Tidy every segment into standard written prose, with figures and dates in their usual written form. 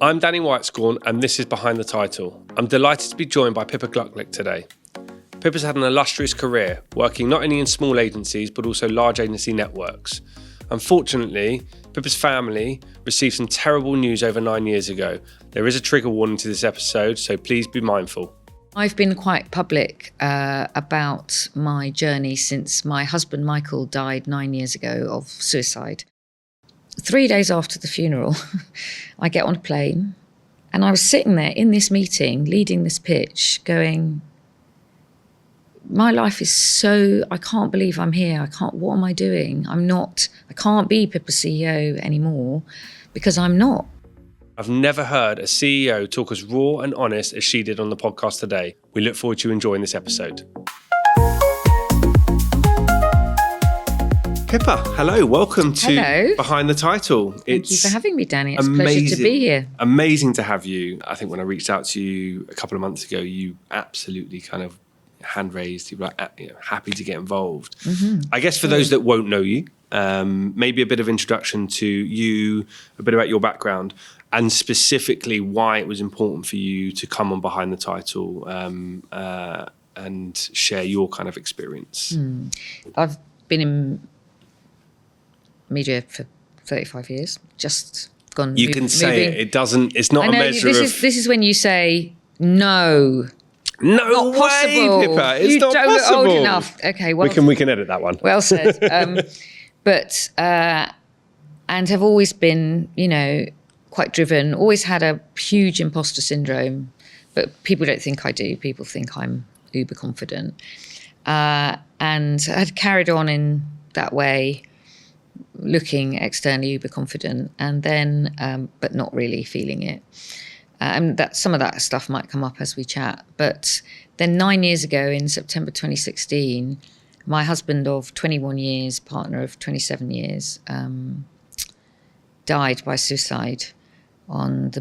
I'm Danny Whitescorn and this is Behind the Title. I'm delighted to be joined by Pippa Glucklich today. Pippa's had an illustrious career, working not only in small agencies but also large agency networks. Unfortunately, Pippa's family received some terrible news over 9 years ago. There is a trigger warning to this episode, so please be mindful. I've been quite public about my journey since my husband Michael died 9 years ago of suicide. 3 days after the funeral, I get on a plane and I was sitting there in this meeting, leading this pitch, going, my life is I can't believe I'm here. What am I doing? I can't be Pippa CEO anymore because I'm not. I've never heard a CEO talk as raw and honest as she did on the podcast today. We look forward to enjoying this episode. Pippa, hello. Welcome to Behind the Title. Thank you for having me, Danny. It's a pleasure to be here. Amazing to have you. I think when I reached out to you a couple of months ago, you absolutely kind of hand raised. You were like, happy to get involved. Mm-hmm. I guess for those that won't know you, maybe a bit of introduction to you, a bit about your background, and specifically why it was important for you to come on Behind the Title and share your kind of experience. I've been in media for 35 years. Just gone. You can say it. It doesn't. It's not a measure of. This is when you say no. No not way, possible. Pippa. It's you not don't possible. look old enough. Okay, well we can edit that one. Well said. But and have always been, quite driven. Always had a huge imposter syndrome, but people don't think I do. People think I'm uber confident, and had carried on in that way, looking externally uber confident, and then but not really feeling it. And that some of that stuff might come up as we chat. But then 9 years ago, in September 2016, my husband of 21 years, partner of 27 years, died by suicide on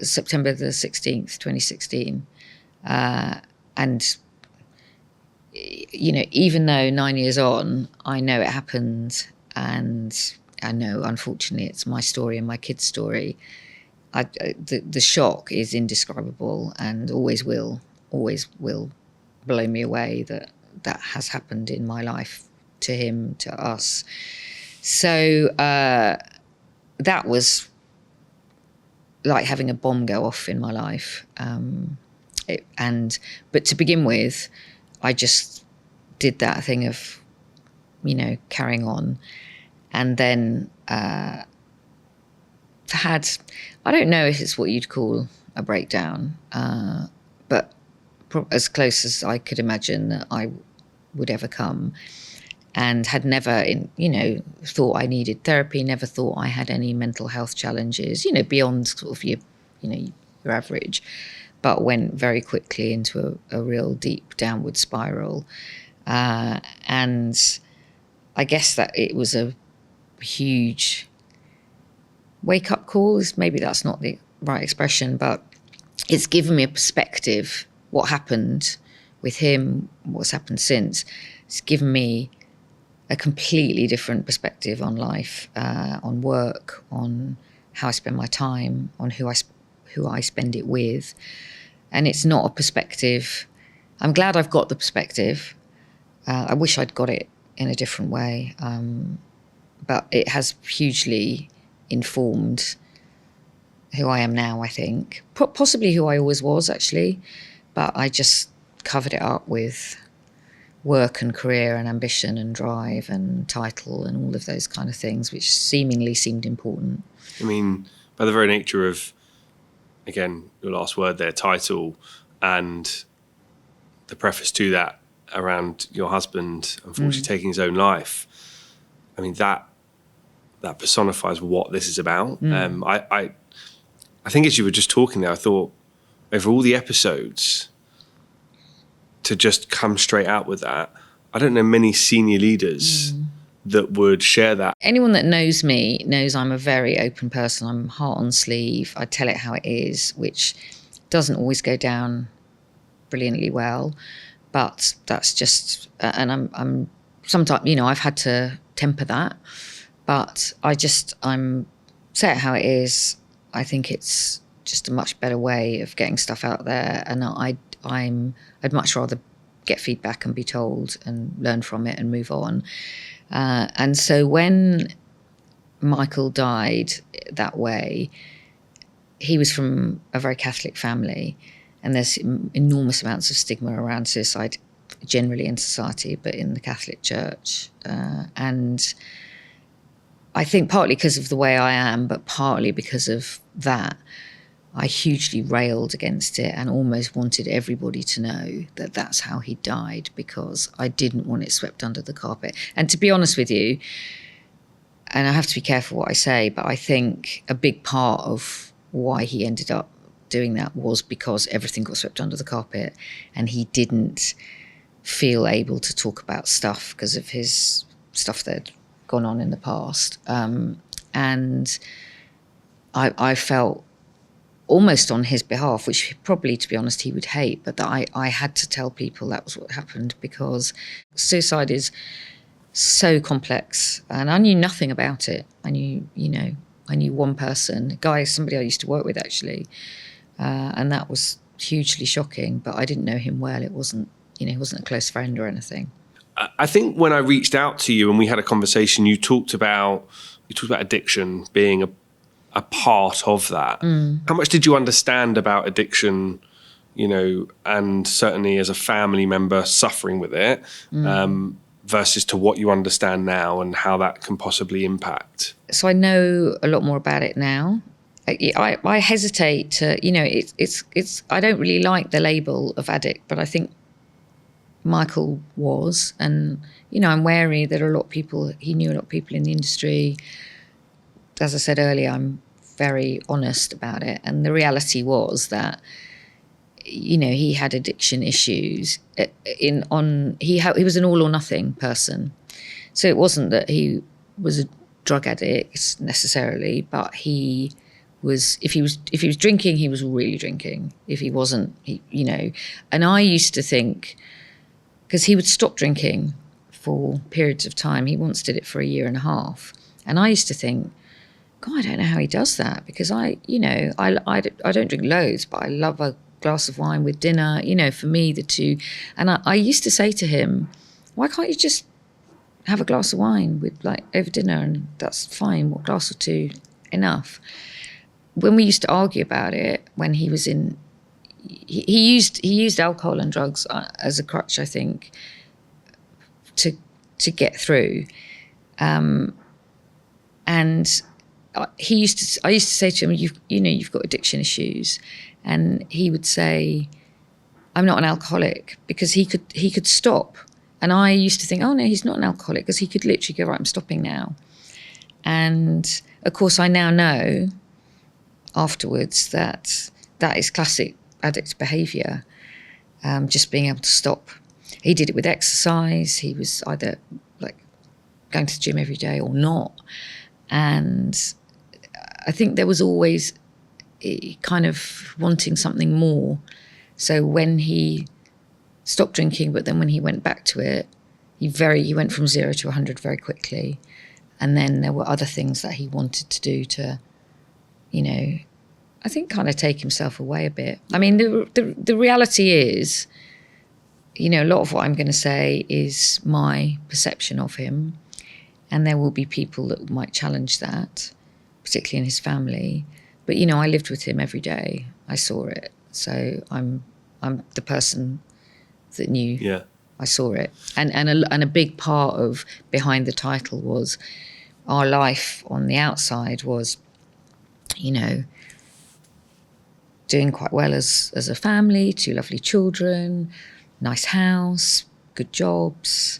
September the 16th, 2016. And, even though 9 years on, I know it happened, and I know, unfortunately, it's my story and my kid's story. The shock is indescribable and always will blow me away that has happened in my life, to him, to us. So that was like having a bomb go off in my life. But to begin with, I just did that thing of, carrying on, and then I don't know if it's what you'd call a breakdown, but as close as I could imagine that I would ever come, and had never, thought I needed therapy, never thought I had any mental health challenges, beyond sort of your average, but went very quickly into a real deep downward spiral. And I guess that it was a huge wake-up calls, maybe that's not the right expression, but it's given me a perspective. What happened with him, what's happened since, it's given me a completely different perspective on life, on work, on how I spend my time, on who I spend it with. And it's not a perspective. I'm glad I've got the perspective. I wish I'd got it in a different way, but it has hugely informed who I am now, I think. Possibly who I always was, actually, but I just covered it up with work and career and ambition and drive and title and all of those kind of things, which seemingly seemed important. I mean, by the very nature of, again, your last word there, title, and the preface to that around your husband unfortunately taking his own life, I mean, that personifies what this is about. I think as you were just talking there, I thought over all the episodes, to just come straight out with that, I don't know many senior leaders that would share that. Anyone that knows me knows I'm a very open person. I'm heart on sleeve. I tell it how it is, which doesn't always go down brilliantly well, but that's just, and I'm sometimes, I've had to temper that. But I'm say it how it is. I think it's just a much better way of getting stuff out there. And I'd much rather get feedback and be told and learn from it and move on. And so when Michael died that way, he was from a very Catholic family, and there's enormous amounts of stigma around suicide generally in society, but in the Catholic Church. And I think partly because of the way I am, but partly because of that, I hugely railed against it and almost wanted everybody to know that that's how he died, because I didn't want it swept under the carpet. And to be honest with you, and I have to be careful what I say, but I think a big part of why he ended up doing that was because everything got swept under the carpet and he didn't feel able to talk about stuff because of his stuff that had gone on in the past. And I felt almost on his behalf, which probably, to be honest, he would hate, but that I had to tell people that was what happened, because suicide is so complex and I knew nothing about it. I knew one person, somebody I used to work with actually, and that was hugely shocking, but I didn't know him well. It wasn't, he wasn't a close friend or anything. I think when I reached out to you and we had a conversation, you talked about addiction being a part of that. How much did you understand about addiction, and certainly as a family member suffering with it, versus to what you understand now and how that can possibly impact? So I know a lot more about it now. I hesitate to, it's I don't really like the label of addict, but I think Michael was, and I'm wary that he knew a lot of people in the industry. As I said earlier, I'm very honest about it, and the reality was that he had addiction issues. He was an all or nothing person, so it wasn't that he was a drug addict necessarily, but he was, if he was drinking, he was really drinking. If he wasn't, and I used to think, because he would stop drinking for periods of time. He once did it for 1.5 years. And I used to think, God, I don't know how he does that, because I don't drink loads, but I love a glass of wine with dinner, for me, the two. And I used to say to him, why can't you just have a glass of wine with over dinner, and that's fine, what, glass or two, enough. When we used to argue about it, when he was in, he used alcohol and drugs as a crutch, I think, to get through. And I used to say to him, you've got addiction issues, and he would say, I'm not an alcoholic, because he could stop. And I used to think, oh no, he's not an alcoholic, because he could literally go, right, I'm stopping now. And of course I now know afterwards that is classic addict behaviour, just being able to stop. He did it with exercise. He was either going to the gym every day or not. And I think there was always kind of wanting something more. So when he stopped drinking, but then when he went back to it, he went from 0 to 100 very quickly. And then there were other things that he wanted to do to, I think kind of take himself away a bit. I mean, the reality is, a lot of what I'm going to say is my perception of him. And there will be people that might challenge that, particularly in his family. But, I lived with him every day. I saw it. So I'm the person that knew. Yeah. I saw it. And a big part of behind the title was our life on the outside was, doing quite well as a family, 2 lovely children, nice house, good jobs,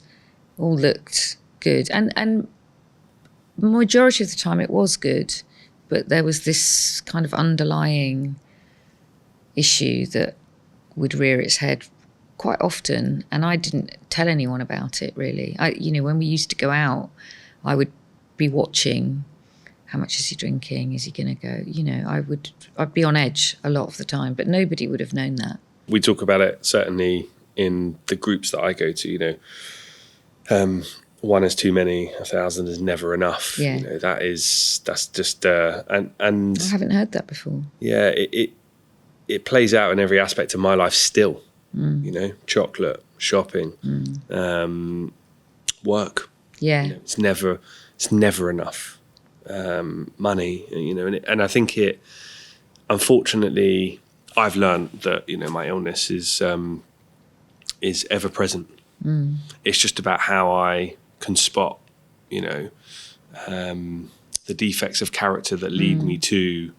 all looked good. And majority of the time it was good, but there was this kind of underlying issue that would rear its head quite often, and I didn't tell anyone about it really. When we used to go out, I would be watching, how much is he drinking? Is he going to go? I'd be on edge a lot of the time, but nobody would have known that. We talk about it certainly in the groups that I go to, one is too many, 1,000 is never enough. Yeah. You know, that's just and I haven't heard that before. yeah, it plays out in every aspect of my life still. You know, chocolate, shopping, work. Yeah. You know, it's never enough. Money, you know, and I think unfortunately, I've learned that, you know, my illness is ever present. It's just about how I can spot, you know, the defects of character that lead me to,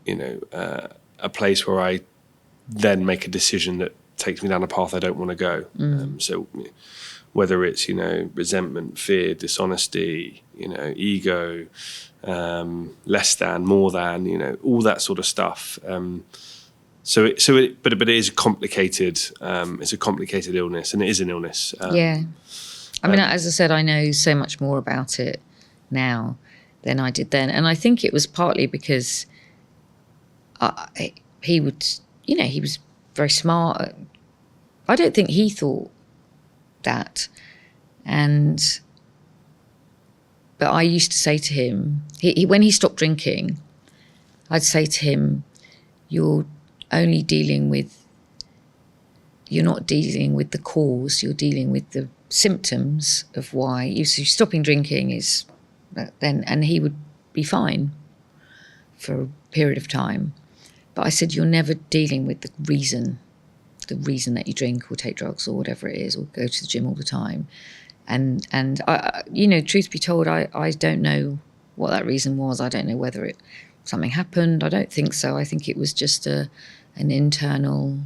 you know, a place where I then make a decision that takes me down a path I don't want to go. So whether it's, you know, resentment, fear, dishonesty, you know, ego, less than, more than, you know, all that sort of stuff. But it is complicated. It's a complicated illness, and it is an illness. Yeah. I mean, as I said, I know so much more about it now than I did then. And I think it was partly because he would, you know, he was very smart. I don't think he thought that. But I used to say to him, when he stopped drinking, I'd say to him, you're not dealing with the cause, you're dealing with the symptoms of why you're stopping drinking and he would be fine for a period of time. But I said, you're never dealing with the reason that you drink or take drugs or whatever it is, or go to the gym all the time. And I, you know, truth be told, I don't know what that reason was. I don't know whether something happened. I don't think so. I think it was just an internal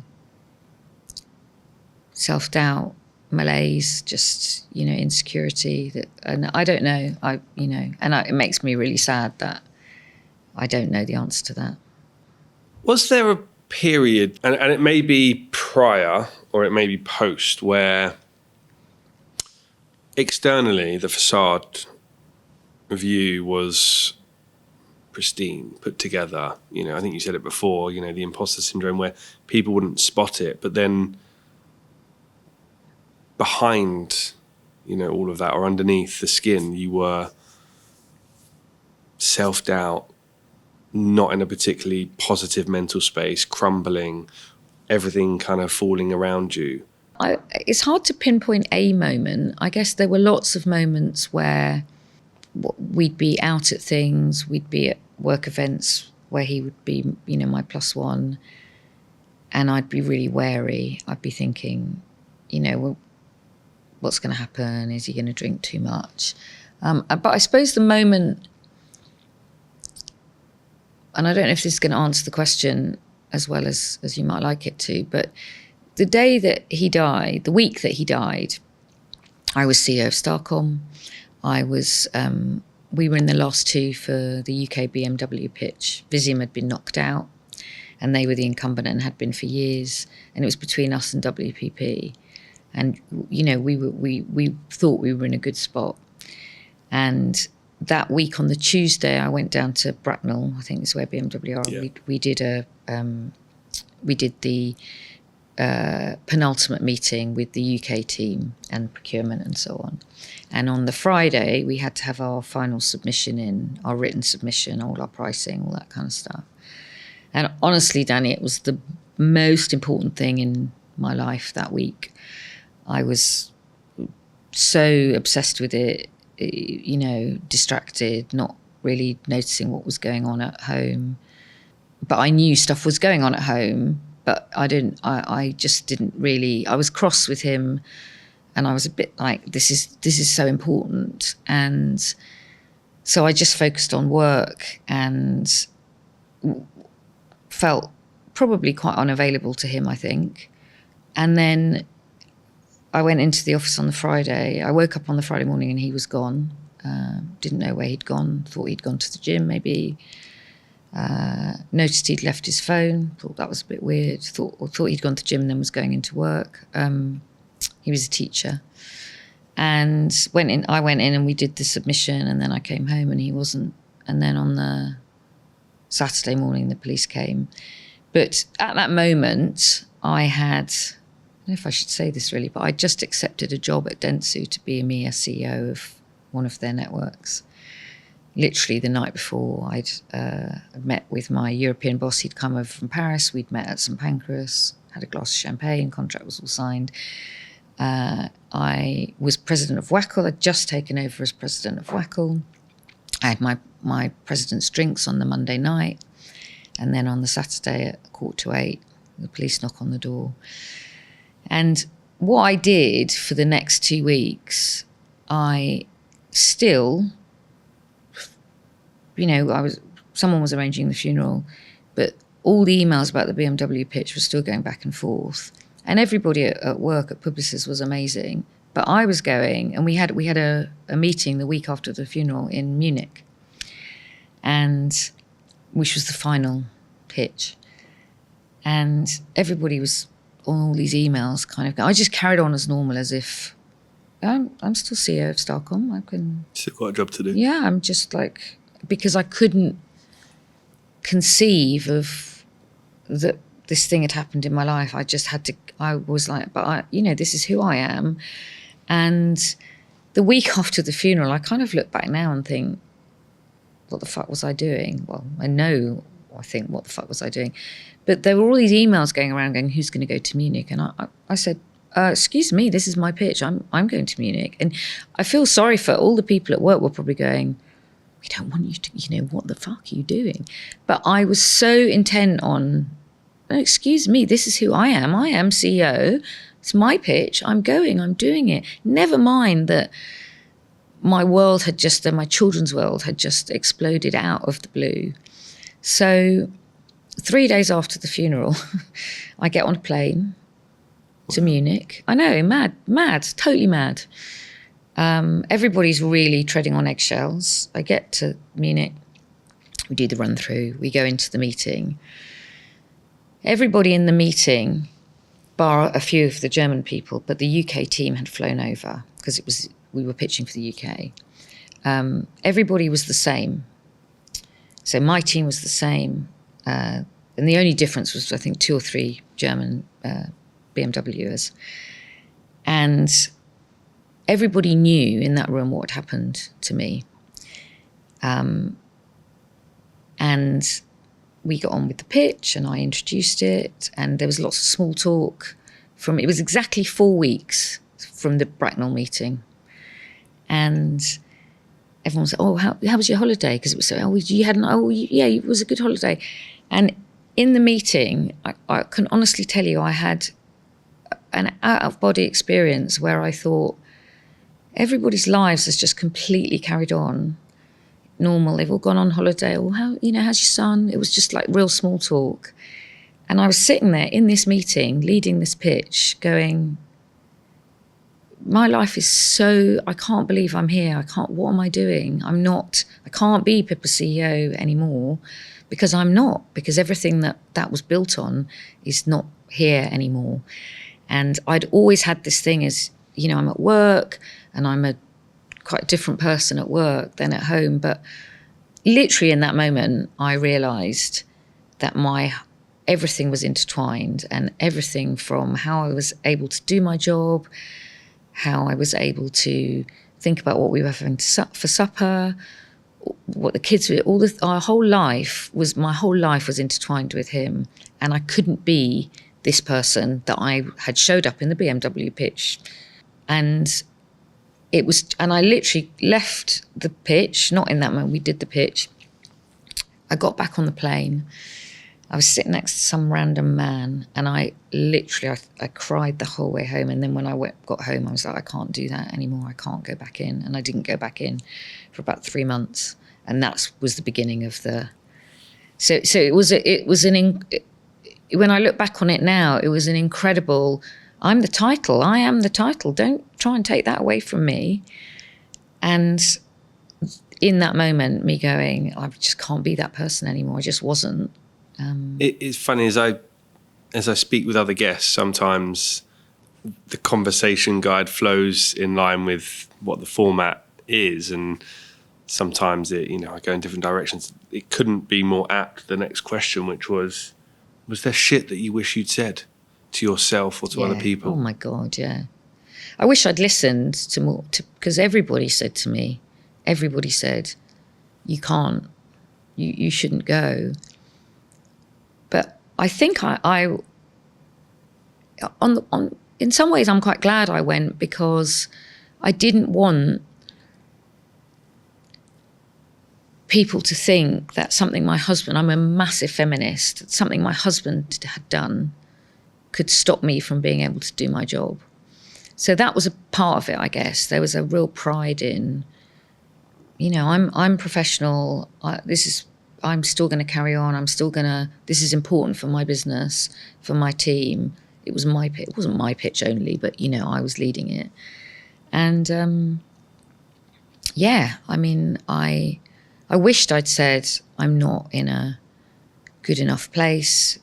self-doubt, malaise, just, you know, insecurity. And I don't know. It makes me really sad that I don't know the answer to that. Was there a period, and it may be prior or it may be post, where externally the facade of you was pristine, put together? You know, I think you said it before, you know, the imposter syndrome, where people wouldn't spot it, but then behind, you know, all of that, or underneath the skin, you were self-doubt, not in a particularly positive mental space, crumbling, everything kind of falling around you. It's hard to pinpoint a moment. I guess there were lots of moments where we'd be out at things, we'd be at work events where he would be, you know, my plus one, and I'd be really wary. I'd be thinking, you know, well, what's going to happen? Is he going to drink too much? But I suppose the moment, and I don't know if this is going to answer the question as well as you might like it to, but the day that he died, the week that he died, I was CEO of Starcom. We were in the last two for the UK BMW pitch. Visium had been knocked out, and they were the incumbent and had been for years. And it was between us and WPP. And, you know, we thought we were in a good spot. And that week on the Tuesday, I went down to Bracknell, I think is where BMW are. Yeah. We did the penultimate meeting with the UK team and procurement and so on. And on the Friday, we had to have our final submission in, our written submission, all our pricing, all that kind of stuff. And honestly, Danny, it was the most important thing in my life that week. I was so obsessed with it, you know, distracted, not really noticing what was going on at home. But I knew stuff was going on at home, but I just didn't really, I was cross with him, and I was a bit like, this is so important. And so I just focused on work and felt probably quite unavailable to him, I think. And then I went into the office on the Friday. I woke up on the Friday morning and he was gone. Didn't know where he'd gone. Thought he'd gone to the gym maybe. Noticed he'd left his phone. Thought that was a bit weird. Thought he'd gone to the gym and then was going into work. He was a teacher. And I went in and we did the submission, and then I came home and he wasn't. And then on the Saturday morning, the police came. But at that moment, I had know if I should say this really, but I just accepted a job at Dentsu to be EMEA CEO of one of their networks. Literally the night before, I'd met with my European boss. He'd come over from Paris. We'd met at St Pancras, had a glass of champagne, contract was all signed. I was president of WACL. I'd just taken over as president of WACL. I had my president's drinks on the Monday night. And then on the Saturday at 7:45, the police knock on the door. And what I did for the next 2 weeks, I still, someone was arranging the funeral, but all the emails about the BMW pitch were still going back and forth. And everybody at work at Publicis was amazing. But I was going, and we had a meeting the week after the funeral in Munich, and which was the final pitch. And everybody was on all these emails kind of. I just carried on as normal, as if I'm still CEO of Starcom. I can still got a job to do. Yeah, I'm just like, because I couldn't conceive of that this thing had happened in my life. I just had to. I was like, but this is who I am. And the week after the funeral, I kind of look back now and think, what the fuck was I doing? Well, I think, what the fuck was I doing? But there were all these emails going around going, who's going to go to Munich? And I said, excuse me, this is my pitch. I'm going to Munich. And I feel sorry for all the people at work were probably going, we don't want you to, what the fuck are you doing? But I was so intent on, excuse me, this is who I am. I am CEO. It's my pitch. I'm going. I'm doing it. Never mind that my children's world had just exploded out of the blue. So 3 days after the funeral, I get on a plane to Munich. I know, mad, totally mad. Everybody's really treading on eggshells. I get to Munich. We do the run through. We go into the meeting. Everybody in the meeting, bar a few of the German people, but the UK team had flown over because we were pitching for the UK. Everybody was the same. So my team was the same. And the only difference was, I think, 2 or 3 German BMWers. And everybody knew in that room what had happened to me. And we got on with the pitch and I introduced it, and there was lots of small talk it was exactly 4 weeks from the Bracknell meeting. And everyone said, oh, how was your holiday? Because it was yeah, it was a good holiday. And in the meeting, I can honestly tell you, I had an out-of-body experience where I thought everybody's lives has just completely carried on normal. They've all gone on holiday. Or how's your son? It was just like real small talk. And I was sitting there in this meeting, leading this pitch, going, my life is I can't believe I'm here. What am I doing? I can't be Pippa CEO anymore because I'm not, because everything that was built on is not here anymore. And I'd always had this thing as, I'm at work and I'm a quite different person at work than at home. But literally in that moment, I realized that everything was intertwined, and everything from how I was able to do my job, how I was able to think about what we were having for supper, what the kids were, my whole life was intertwined with him. And I couldn't be this person that I had showed up in the BMW pitch. And I literally left the pitch, not in that moment, we did the pitch. I got back on the plane. I was sitting next to some random man, and I cried the whole way home. And then when I got home, I was like, I can't do that anymore. I can't go back in. And I didn't go back in for about 3 months. And that was the beginning of so when I look back on it now, it was an incredible, I am the title. Don't try and take that away from me. And in that moment, me going, I just can't be that person anymore. I just wasn't. It's funny, as I speak with other guests, sometimes the conversation guide flows in line with what the format is, and sometimes I go in different directions. It couldn't be more apt, the next question, which was there shit that you wish you'd said? to yourself or to other people? Oh my God, yeah. I wish I'd listened to more, because everybody said to me, everybody said, you can't, you shouldn't go. But I think in some ways I'm quite glad I went, because I didn't want people to think that something my husband, I'm a massive feminist, something my husband had done could stop me from being able to do my job. So that was a part of it, I guess. There was a real pride in, I'm professional. I'm still going to carry on. This is important for my business, for my team. It was my pitch. It wasn't my pitch only, but, I was leading it. And, I wished I'd said, I'm not in a good enough place.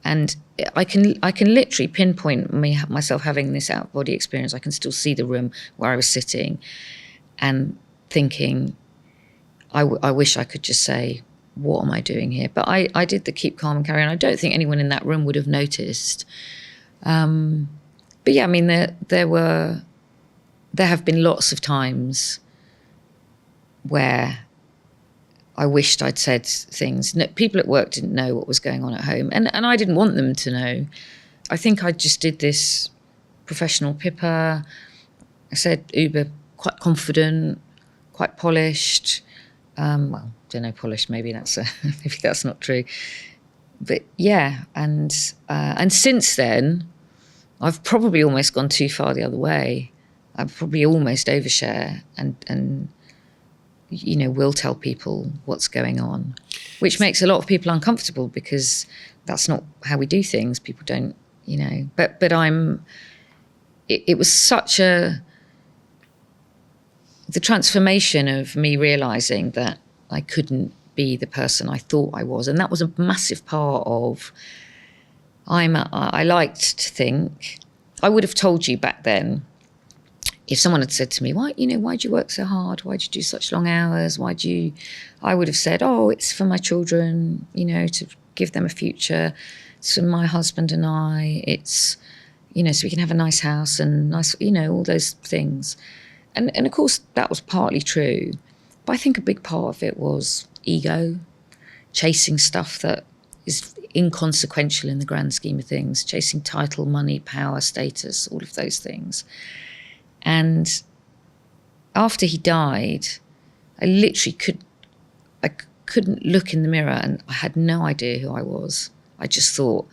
And I can literally pinpoint myself having this out-of-body experience. I can still see the room where I was sitting and thinking, I wish I could just say, what am I doing here? But I did the keep calm and carry on. I don't think anyone in that room would have noticed. But yeah, there have been lots of times where I wished I'd said things. No, people at work didn't know what was going on at home, and I didn't want them to know. I think I just did this professional Pippa. I said uber, quite confident, quite polished. Well, don't know, polished. Maybe that's not true. But yeah, and since then, I've probably almost gone too far the other way. I've probably almost overshare and will tell people what's going on, which makes a lot of people uncomfortable, because that's not how we do things. People don't, but it was such the transformation of me realizing that I couldn't be the person I thought I was. And that was a massive part of, I liked to think, I would have told you back then, if someone had said to me, why'd you work so hard? Why'd you do such long hours? I would have said, it's for my children, to give them a future. It's for my husband and I. It's, so we can have a nice house and nice, all those things. And of course that was partly true. But I think a big part of it was ego, chasing stuff that is inconsequential in the grand scheme of things, chasing title, money, power, status, all of those things. And after he died, I literally couldn't look in the mirror, and I had no idea who I was. I just thought,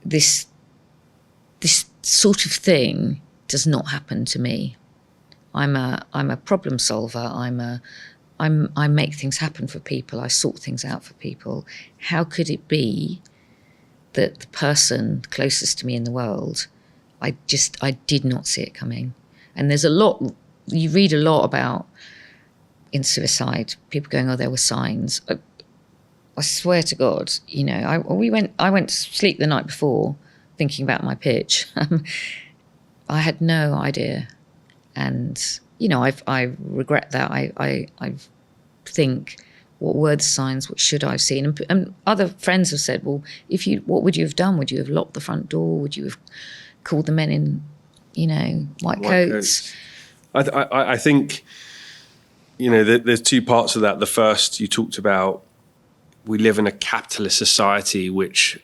this sort of thing does not happen to me. I'm a problem solver. I make things happen for people. I sort things out for people. How could it be that the person closest to me in the world, I did not see it coming? And there's you read a lot about in suicide, people going, there were signs. I swear to God, I went to sleep the night before thinking about my pitch. I had no idea. And, I regret that. I think, what were the signs? What should I have seen? And other friends have said, well, what would you have done? Would you have locked the front door? Would you have called the men in, white coats? I think, there's two parts of that. The first, you talked about, we live in a capitalist society which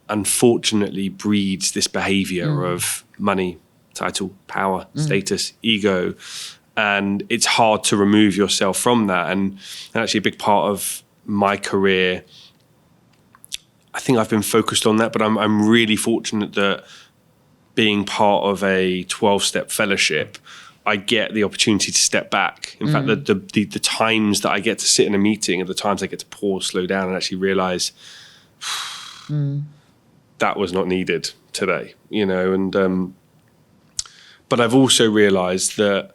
unfortunately breeds this behavior of money, title, power, status, ego. And it's hard to remove yourself from that. And actually a big part of my career, I think I've been focused on that, but I'm really fortunate that being part of a 12-step fellowship, I get the opportunity to step back. In fact, the times that I get to sit in a meeting are the times I get to pause, slow down, and actually realize that was not needed today, and but I've also realized that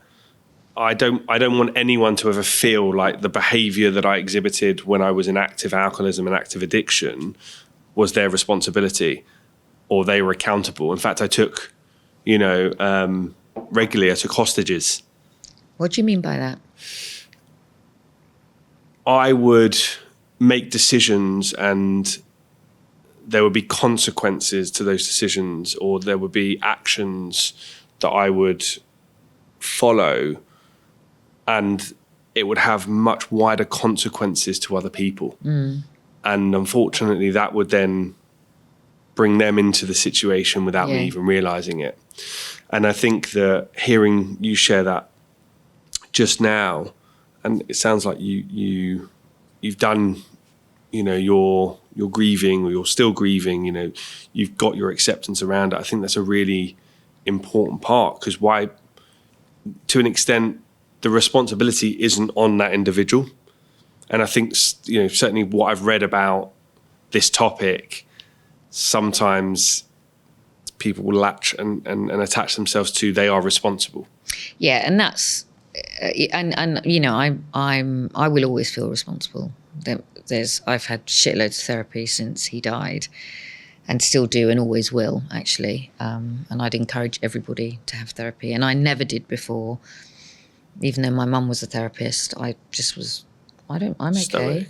I don't want anyone to ever feel like the behavior that I exhibited when I was in active alcoholism and active addiction was their responsibility or they were accountable. In fact, I took, regularly I took hostages. What do you mean by that? I would make decisions and there would be consequences to those decisions, or there would be actions that I would follow, and it would have much wider consequences to other people. And unfortunately, that would then bring them into the situation without me even realizing it. And I think that hearing you share that just now, and it sounds like you've done, you're grieving, or you're still grieving, you've got your acceptance around it. I think that's a really important part, because why, to an extent, the responsibility isn't on that individual. And I think, certainly what I've read about this topic, sometimes people will latch and attach themselves to, they are responsible. Yeah, and that's, I will always feel responsible. I've had shitloads of therapy since he died, and still do, and always will, actually. And I'd encourage everybody to have therapy. And I never did before, even though my mum was a therapist. I just was, I'm okay.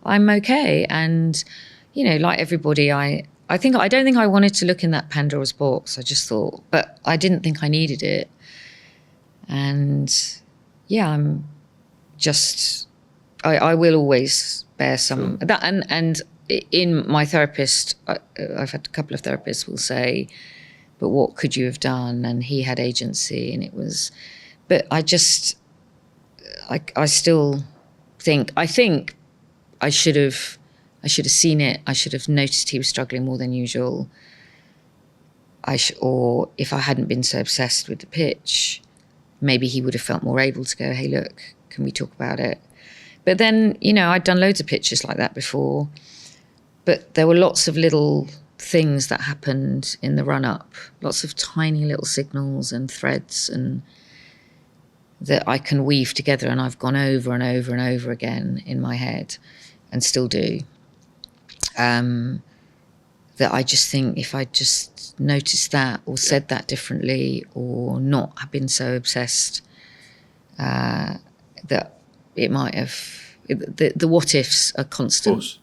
I'm okay. And, like everybody, I don't think I wanted to look in that Pandora's box. I just thought, but I didn't think I needed it. And yeah, I'm just, I will always bear some that. And in my therapist, I've had a couple of therapists will say, but what could you have done? And he had agency, and it was, but I still think, I should have seen it. I should have noticed he was struggling more than usual. Or if I hadn't been so obsessed with the pitch, maybe he would have felt more able to go, hey, look, can we talk about it? But then, I'd done loads of pitches like that before, but there were lots of little things that happened in the run-up, lots of tiny little signals and threads, and that I can weave together, and I've gone over and over and over again in my head, and still do. That I just think, if I just noticed that, or said that differently, or not have been so obsessed, that it might have, the what ifs are constant,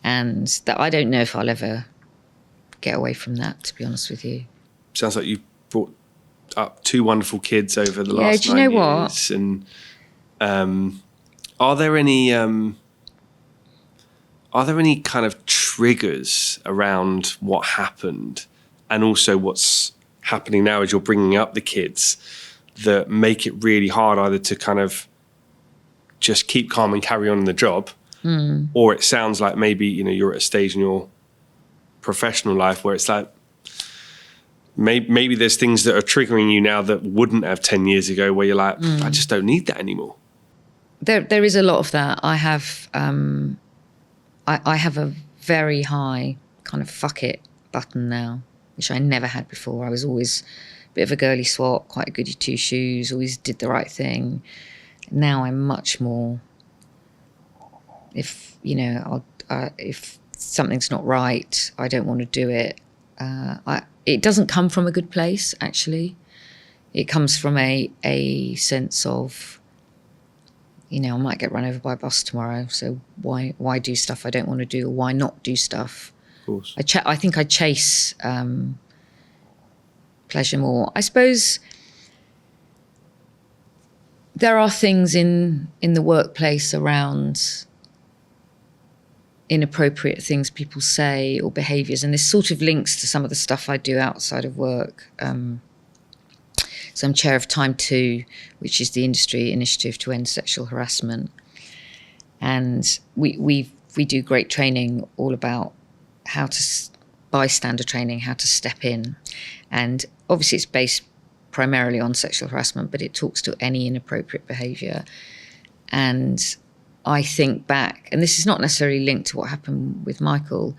and that I don't know if I'll ever get away from that, to be honest with you. Sounds like you've brought up two wonderful kids over the last 9 years. What? And are there any kind of triggers around what happened, and also what's happening now as you're bringing up the kids, that make it really hard either to kind of just keep calm and carry on in the job, or it sounds like maybe, you're at a stage in your professional life where it's like, maybe there's things that are triggering you now that wouldn't have 10 years ago, where you're like, I just don't need that anymore. There is a lot of that. I have a very high kind of fuck it button now, which I never had before. I was always a bit of a girly swat, quite a goody two shoes, always did the right thing. Now I'm much more, if something's not right, I don't want to do it. It doesn't come from a good place, actually. It comes from a sense of, I might get run over by a bus tomorrow, so why do stuff I don't want to do, or why not do stuff? Of course. I think I chase pleasure more. I suppose there are things in the workplace around inappropriate things people say, or behaviours, and this sort of links to some of the stuff I do outside of work. So I'm chair of Time 2, which is the industry initiative to end sexual harassment. And we do great training all about how to, bystander training, how to step in. And obviously it's based primarily on sexual harassment, but it talks to any inappropriate behaviour. And I think back, and this is not necessarily linked to what happened with Michael,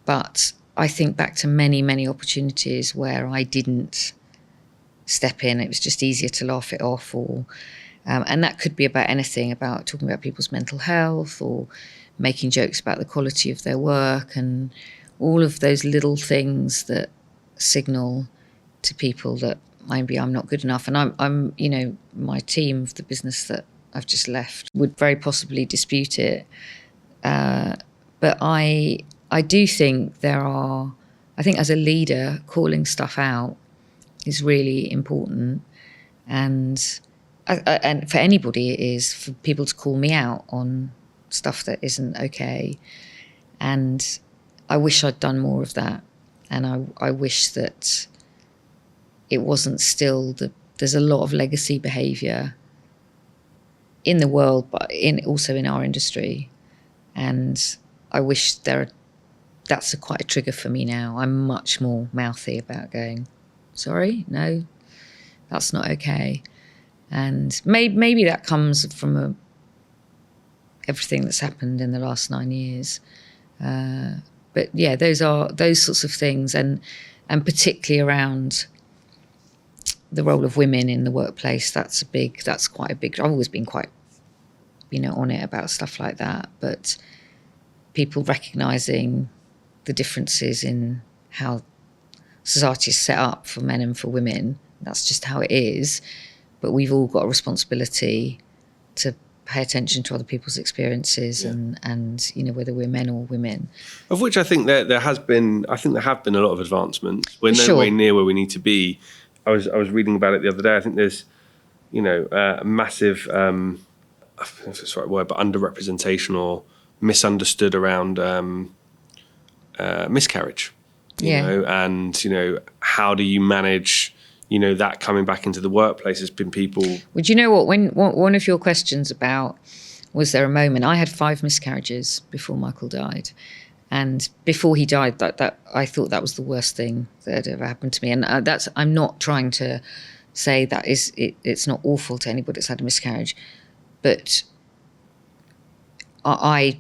but I think back to many, many opportunities where I didn't step in. It was just easier to laugh it off, or and that could be about anything, about talking about people's mental health, or making jokes about the quality of their work, and all of those little things that signal to people that maybe I'm not good enough. And I'm my team of the business that I've just left would very possibly dispute it, but I I do think I think as a leader, calling stuff out is really important. And for anybody, it is for people to call me out on stuff that isn't okay. And I wish I'd done more of that. And I wish that it wasn't still there's a lot of legacy behaviour in the world, but also in our industry. And I wish that's quite a trigger for me now. I'm much more mouthy about going, sorry, no, that's not okay. And maybe that comes from everything that's happened in the last 9 years. But yeah, those sorts of things, and particularly around the role of women in the workplace. That's quite a big. I've always been quite, on it about stuff like that. But people recognising the differences in how society is set up for men and for women. That's just how it is. But we've all got a responsibility to pay attention to other people's experiences, and whether we're men or women. Of which I think there have been a lot of advancements. We're nowhere near where we need to be. I was reading about it the other day. I think there's, a massive, I don't know if it's the right word, but underrepresentation or misunderstood around miscarriage. And how do you manage that coming back into the workplace? Has been people. Would you know what? When one of your questions about was there a moment, I had 5 miscarriages before Michael died, and before he died, that I thought that was the worst thing that had ever happened to me. And I'm not trying to say that it's not awful to anybody that's had a miscarriage, but I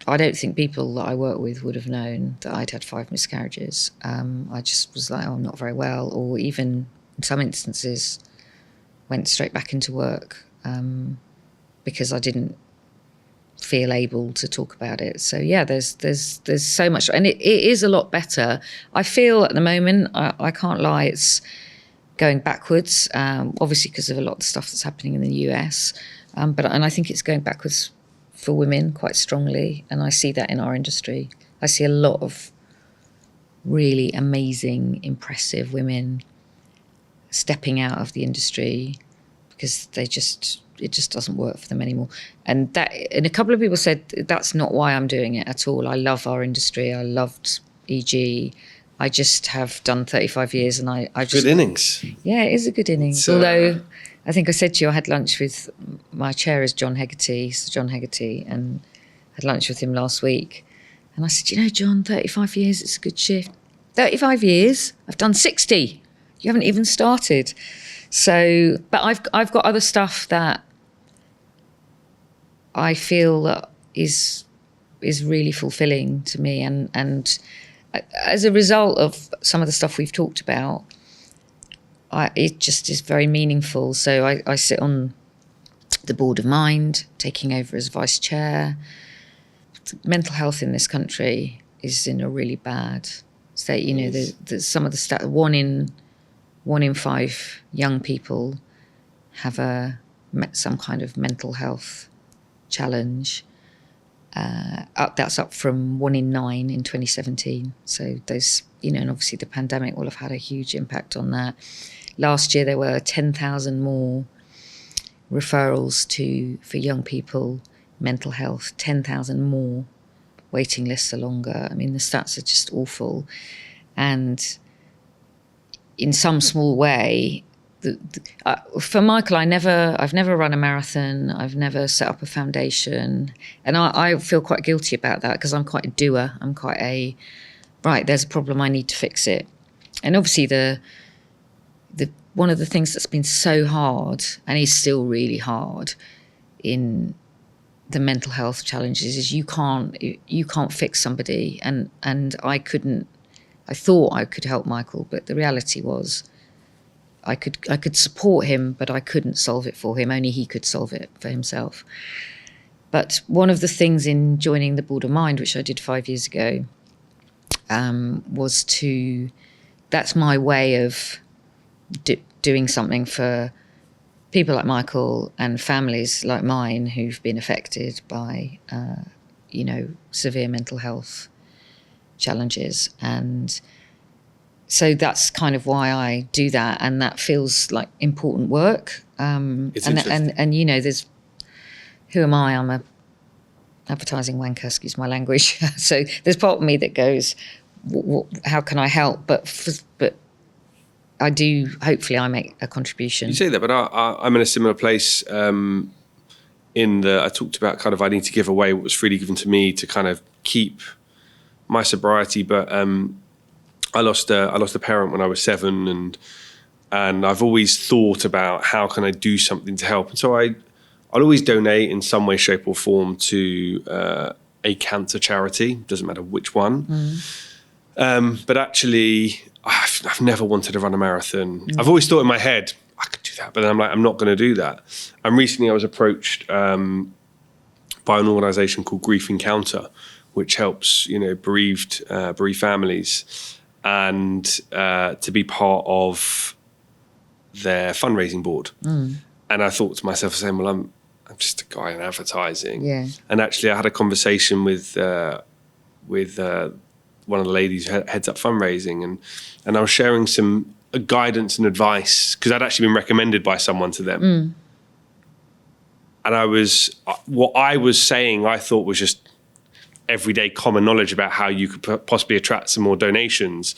don't think people that I work with would have known that I'd had 5 miscarriages. I just was like, I'm not very well, or even in some instances went straight back into work because I didn't feel able to talk about it. So yeah, there's so much, and it is a lot better. I feel at the moment, I can't lie, it's going backwards, obviously because of a lot of the stuff that's happening in the US, and I think it's going backwards for women quite strongly, and I see that in our industry. I see a lot of really amazing, impressive women stepping out of the industry because it just doesn't work for them anymore. And a couple of people said that's not why I'm doing it at all. I love our industry. I loved EG. I just have done 35 years, and I just good innings. Yeah, it is a good innings. Although I think I said to you, I had lunch with my chair is John Hegarty, Sir John Hegarty, and had lunch with him last week. And I said, John, 35 years, it's a good shift. 35 years, I've done 60. You haven't even started. So, but I've got other stuff that I feel that is really fulfilling to me, and as a result of some of the stuff we've talked about, it just is very meaningful. So I sit on the board of Mind, taking over as vice chair. Mental health in this country is in a really bad state. There's some of the stats. 1 in 5 young people have some kind of mental health challenge. That's up from 1 in 9 in 2017. So those, and obviously the pandemic will have had a huge impact on that. Last year there were 10,000 more referrals for young people, mental health, 10,000 more. Waiting lists are longer. I mean, the stats are just awful. And in some small way, for Michael, I've never run a marathon. I've never set up a foundation, and I feel quite guilty about that because I'm quite a doer. I'm quite right. There's a problem. I need to fix it. And obviously, the one of the things that's been so hard and is still really hard in the mental health challenges is you can't fix somebody, and I couldn't. I thought I could help Michael, but the reality was I could support him, but I couldn't solve it for him. Only he could solve it for himself. But one of the things in joining the Board of Mind, which I did 5 years ago, was that's my way of doing something for people like Michael and families like mine who've been affected by, severe mental health challenges. And so that's kind of why I do that. And that feels like important work. It's interesting. And you know, who am I? I'm a advertising wanker, excuse my language. So there's part of me that goes, how can I help? But I do, hopefully I make a contribution. You say that, but I'm in a similar place in that I talked about kind of I need to give away what was freely given to me to kind of keep my sobriety. But I lost a parent when I was 7, and I've always thought about how can I do something to help. And so I'll always donate in some way, shape or form to a cancer charity. Doesn't matter which one. But actually, I've never wanted to run a marathon. I've always thought in my head, I could do that, but then I'm like, I'm not going to do that. And recently I was approached by an organisation called Grief Encounter, which helps, bereaved families, and to be part of their fundraising board. And I thought to myself, saying, well, I'm just a guy in advertising. Yeah. And actually I had a conversation with one of the ladies who heads up fundraising, and I was sharing some guidance and advice because I'd actually been recommended by someone to them. And what I was saying, I thought was just everyday common knowledge about how you could possibly attract some more donations.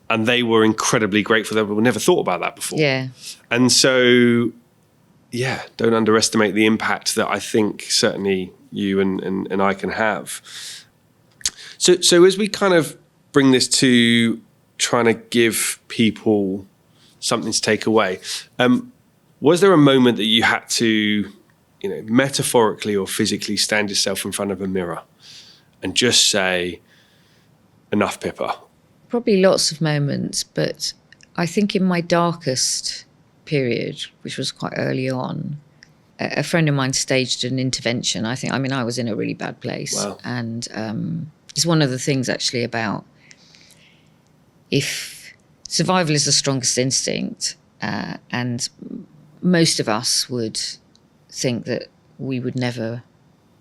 And they were incredibly grateful. They never thought about that before. Yeah. And so, yeah, don't underestimate the impact that I think certainly you and I can have. So as we kind of bring this to trying to give people something to take away, was there a moment that you had to, metaphorically or physically stand yourself in front of a mirror and just say, enough, Pippa? Probably lots of moments, but I think in my darkest period, which was quite early on, a friend of mine staged an intervention. I was in a really bad place. Wow. And it's one of the things actually about if survival is the strongest instinct, and most of us would think that we would never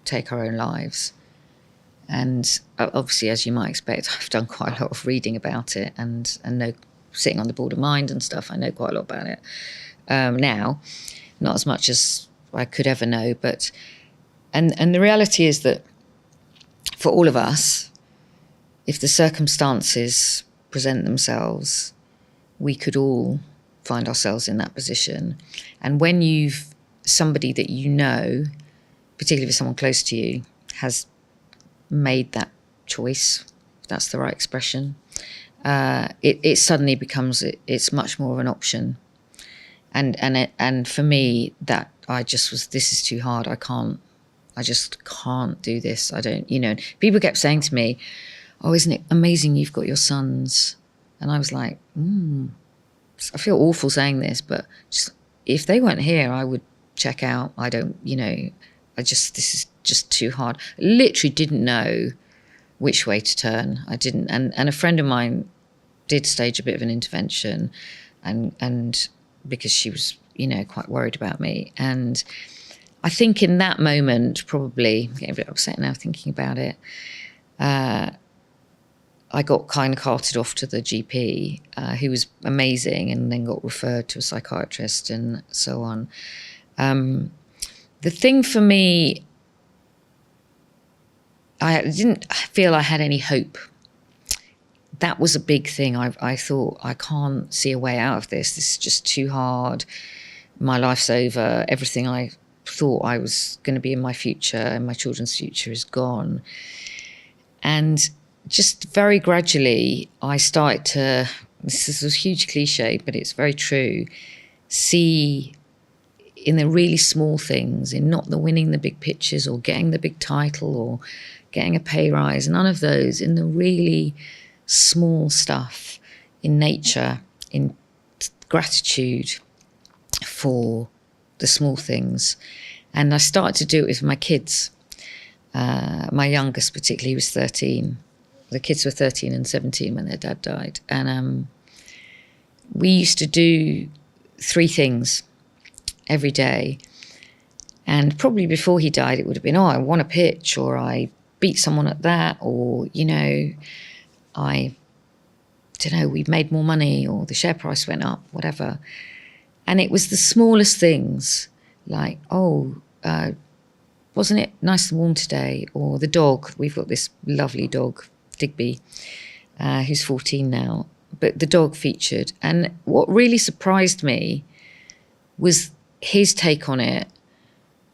take our own lives. And obviously, as you might expect, I've done quite a lot of reading about it and know, sitting on the board of mind and stuff, I know quite a lot about it now. Not as much as I could ever know, but and the reality is that for all of us, if the circumstances present themselves, we could all find ourselves in that position. And when you've somebody that you know, particularly if someone close to you, has made that choice, if that's the right expression, it suddenly becomes, it's much more of an option. And for me, that I just was, this is too hard. I just can't do this. I don't, people kept saying to me, oh, isn't it amazing you've got your sons? And I was like, I feel awful saying this, but just, if they weren't here, I would check out. I don't, this is just too hard. I literally didn't know which way to turn. I didn't. And a friend of mine did stage a bit of an intervention and because she was, quite worried about me. And I think in that moment, probably, I'm getting a bit upset now thinking about it, I got kind of carted off to the GP, who was amazing, and then got referred to a psychiatrist and so on. The thing for me, I didn't feel I had any hope. That was a big thing. I thought, I can't see a way out of this. This is just too hard. My life's over. Everything I thought I was going to be in my future and my children's future is gone. And just very gradually, I started to, this is a huge cliche, but it's very true, see in the really small things, in not the winning the big pitches or getting the big title or getting a pay rise, none of those, in the really small stuff, in nature, in gratitude for the small things. And I started to do it with my kids. My youngest particularly was 13. The kids were 13 and 17 when their dad died. And we used to do 3 things every day. And probably before he died, it would have been, I won a pitch, or I beat someone at that, or, I don't know, we made more money or the share price went up, whatever. And it was the smallest things, like, wasn't it nice and warm today? Or the dog, we've got this lovely dog, Digby, who's 14 now, but the dog featured. And what really surprised me was his take on it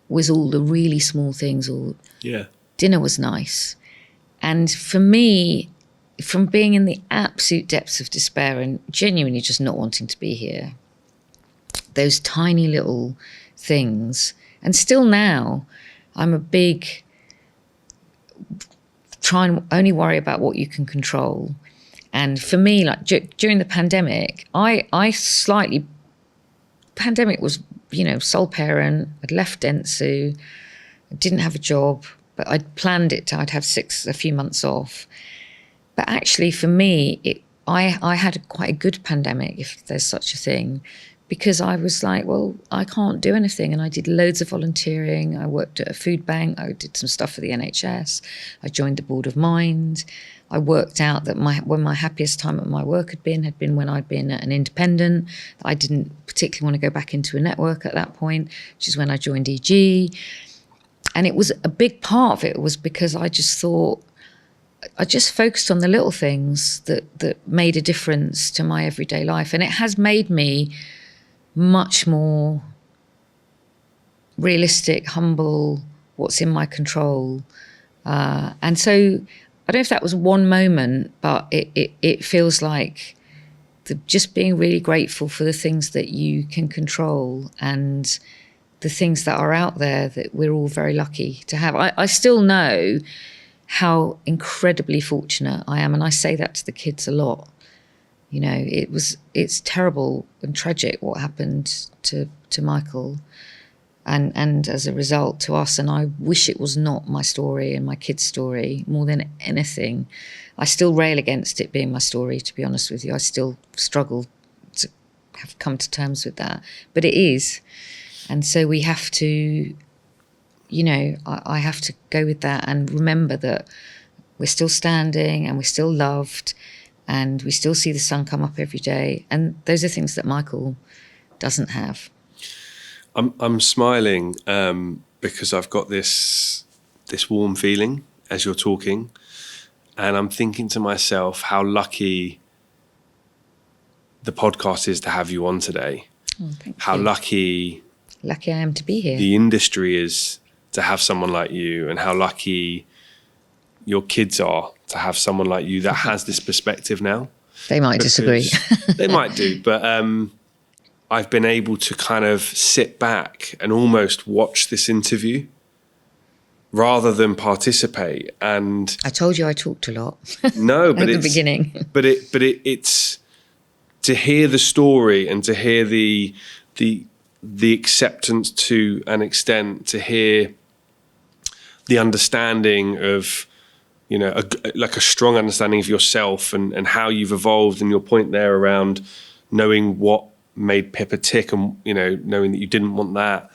was all the really small things, or dinner was nice. And for me, from being in the absolute depths of despair and genuinely just not wanting to be here, those tiny little things, and still now, I'm a big, try and only worry about what you can control. And for me, like during the pandemic, pandemic was, sole parent, I'd left Dentsu, I didn't have a job, but I'd planned I'd have a few months off. But actually for me, I had quite a good pandemic, if there's such a thing, because I was like, well, I can't do anything. And I did loads of volunteering. I worked at a food bank. I did some stuff for the NHS. I joined the Board of Mind. I worked out that when my happiest time at my work had been when I'd been an independent. I didn't particularly want to go back into a network at that point, which is when I joined EG. And it was a big part of it was because I just thought, I just focused on the little things that made a difference to my everyday life. And it has made me much more realistic, humble, what's in my control. And so I don't know if that was one moment, but it feels like just being really grateful for the things that you can control and the things that are out there that we're all very lucky to have. I still know how incredibly fortunate I am. And I say that to the kids a lot. It's terrible and tragic what happened to Michael and as a result to us. And I wish it was not my story and my kids' story more than anything. I still rail against it being my story, to be honest with you. I still struggle to have come to terms with that. But it is. And so we have to, I have to go with that and remember that we're still standing and we're still loved and we still see the sun come up every day. And those are things that Michael doesn't have. I'm smiling because I've got this warm feeling as you're talking, and I'm thinking to myself how lucky the podcast is to have you on today. How lucky I am to be here. The industry is to have someone like you, and how lucky your kids are to have someone like you that has this perspective now. They might disagree. They might do, but I've been able to kind of sit back and almost watch this interview rather than participate. And I told you I talked a lot. No, but at the beginning. But it's to hear the story and to hear the acceptance to an extent, to hear the understanding of, like a strong understanding of yourself and how you've evolved, and your point there around knowing what made Pippa tick and, knowing that you didn't want that,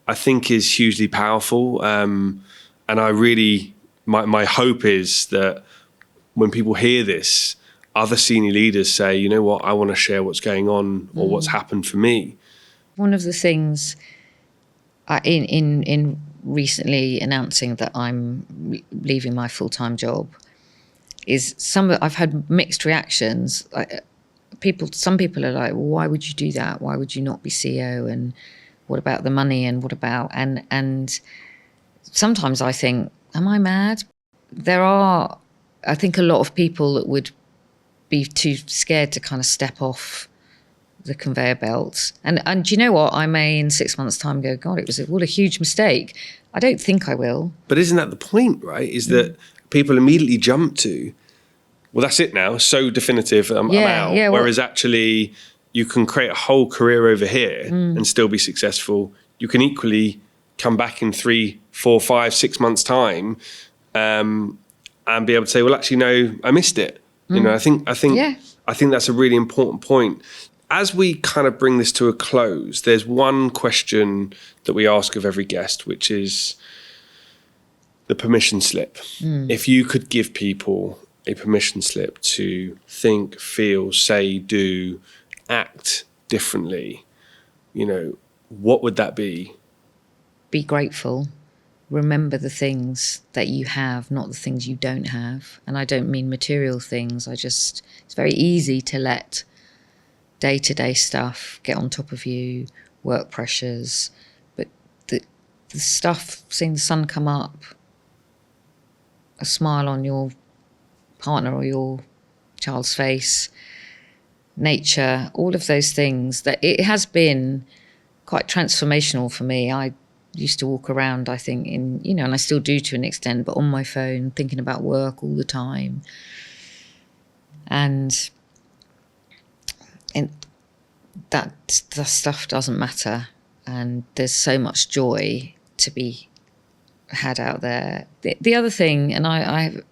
I think is hugely powerful. And I really, my hope is that when people hear this, other senior leaders say, you know what, I want to share what's going on or what's happened for me. One of the things in recently announcing that I'm leaving my full-time job is I've had mixed reactions. Some people are like, well, why would you do that? Why would you not be CEO? And what about the money? And what about, and sometimes I think, am I mad? There are, I think, a lot of people that would be too scared to kind of step off the conveyor belt. And do you know what? I may in 6 months' time go, God, it was a huge mistake. I don't think I will. But isn't that the point, right? Is that people immediately jump to, well, that's it now. So definitive. I'm out. Yeah, whereas actually you can create a whole career over here and still be successful. You can equally come back in 3, 4, 5, 6 months' time and be able to say, well, actually, no, I missed it. I think that's a really important point. As we kind of bring this to a close, there's one question that we ask of every guest, which is the permission slip. If you could give people a permission slip to think, feel, say, do, act differently, what would that be? Be grateful. Remember the things that you have, not the things you don't have. And I don't mean material things. it's very easy to let day-to-day stuff get on top of you, work pressures. But the stuff, seeing the sun come up, a smile on your partner or your child's face, nature, all of those things, that it has been quite transformational for me. I used to walk around, I think, and I still do to an extent, but on my phone, thinking about work all the time. And that the stuff doesn't matter. And there's so much joy to be had out there. The other thing, and I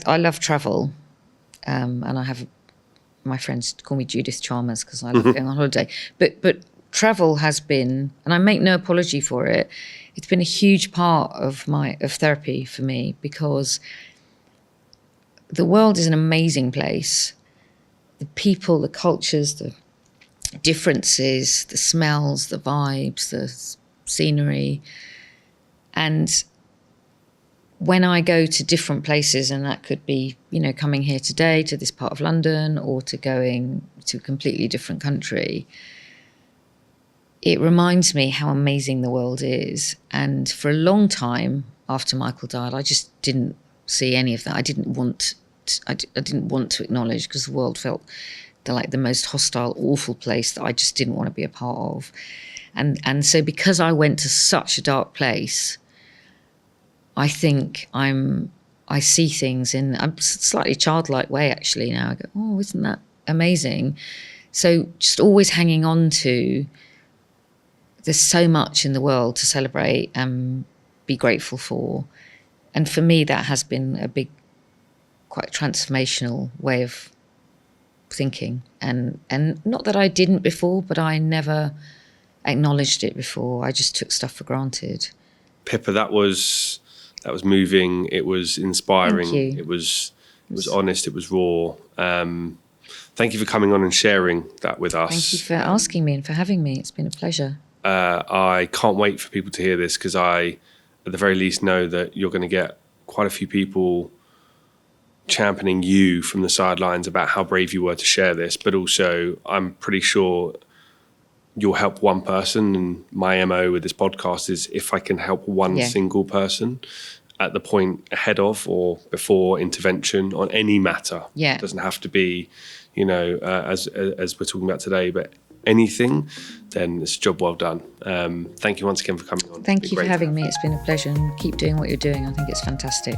love travel, and I have my friends call me Judith Chalmers because I love going on holiday. But travel has been, and I make no apology for it, it's been a huge part of therapy for me, because the world is an amazing place. The people, the cultures, the differences, the smells, the vibes, the scenery. And when I go to different places, and that could be, coming here today to this part of London or to going to a completely different country, it reminds me how amazing the world is. And for a long time after Michael died, I just didn't see any of that. I didn't want to acknowledge, because the world felt like the most hostile, awful place that I just didn't want to be a part of. And so because I went to such a dark place, I think I see things in a slightly childlike way actually now. I go, oh, isn't that amazing? So just always hanging on to, there's so much in the world to celebrate and be grateful for. And for me, that has been a big, quite transformational way of thinking. And not that I didn't before, but I never acknowledged it before. I just took stuff for granted. Pippa, that was moving. It was inspiring. Thank you. It was honest. It was raw. Thank you for coming on and sharing that with us. Thank you for asking me and for having me. It's been a pleasure. I can't wait for people to hear this, because I, at the very least, know that you're going to get quite a few people championing you from the sidelines about how brave you were to share this. But also, I'm pretty sure you'll help one person. And my MO with this podcast is, if I can help one single person at the point ahead of or before intervention on any matter. It doesn't have to be, as we're talking about today, but anything, then it's a job well done. Thank you once again for coming on. Thank you for having me. It's been a pleasure, and keep doing what you're doing. I think it's fantastic.